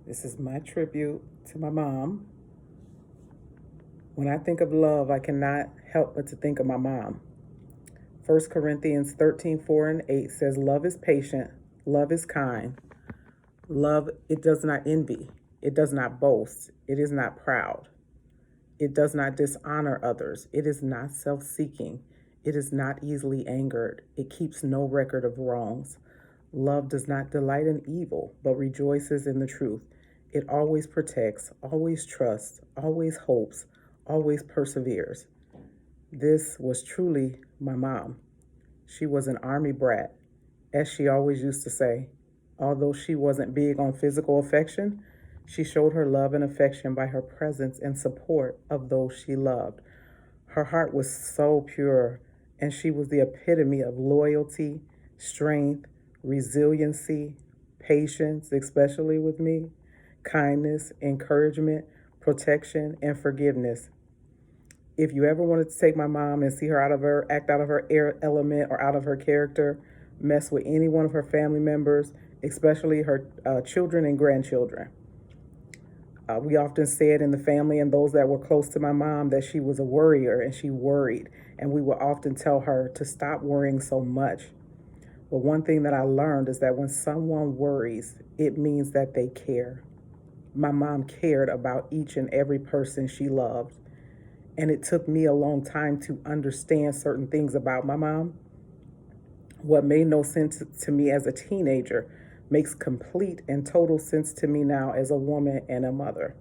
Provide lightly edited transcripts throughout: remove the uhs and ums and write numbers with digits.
This is my tribute to my mom. When I think of love, I cannot help but to think of my mom. 1 Corinthians 13:4-8 says, Love is patient, love is kind. Love, it does not envy, it does not boast, it is not proud. It does not dishonor others, it is not self-seeking, it is not easily angered, it keeps no record of wrongs. Love does not delight in evil, but rejoices in the truth. It always protects, always trusts, always hopes, always perseveres. This was truly my mom. She was an army brat, as she always used to say. Although she wasn't big on physical affection, she showed her love and affection by her presence and support of those she loved. Her heart was so pure, and she was the epitome of loyalty, strength, resiliency, patience, especially with me, kindness, encouragement, protection, and forgiveness. If you ever wanted to take my mom and see her act out of her element or out of her character, mess with any one of her family members, especially her children and grandchildren. We often said in the family and those that were close to my mom that she was a worrier and she worried. And we would often tell her to stop worrying so much. But one thing that I learned is that when someone worries, it means that they care. My mom cared about each and every person she loved. And it took me a long time to understand certain things about my mom. What made no sense to me as a teenager makes complete and total sense to me now as a woman and a mother.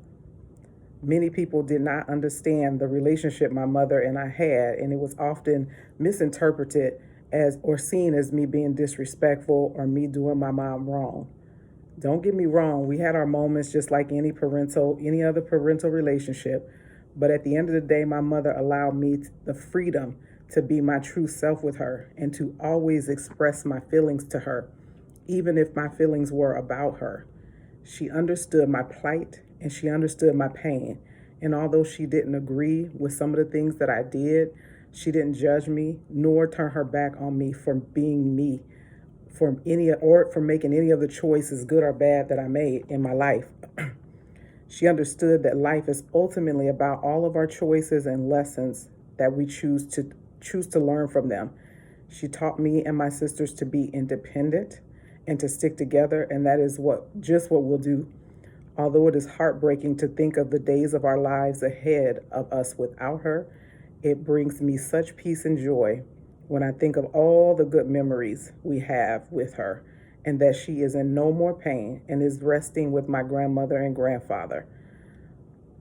Many people did not understand the relationship my mother and I had, and it was often misinterpreted as or seen as me being disrespectful or me doing my mom wrong. Don't get me wrong, we had our moments just like any other parental relationship, but at the end of the day, my mother allowed me the freedom to be my true self with her and to always express my feelings to her, even if my feelings were about her. She understood my plight and she understood my pain. And although she didn't agree with some of the things that I did, she didn't judge me nor turn her back on me for being me, for making any of the choices, good or bad, that I made in my life. She understood that life is ultimately about all of our choices and lessons that we choose to learn from them. She taught me and my sisters to be independent and to stick together, and that is what we'll do. Although it is heartbreaking to think of the days of our lives ahead of us without her, it brings me such peace and joy when I think of all the good memories we have with her, and that she is in no more pain and is resting with my grandmother and grandfather.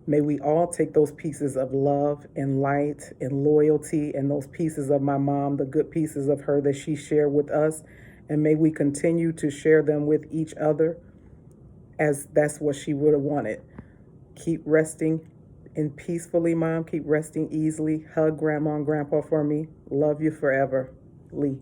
May we all take those pieces of love and light and loyalty and those pieces of my mom, the good pieces of her that she shared with us, and may we continue to share them with each other as that's what she would have wanted. Keep resting and peacefully, Mom. Keep resting easily. Hug Grandma and Grandpa for me. Love you forever. Lee.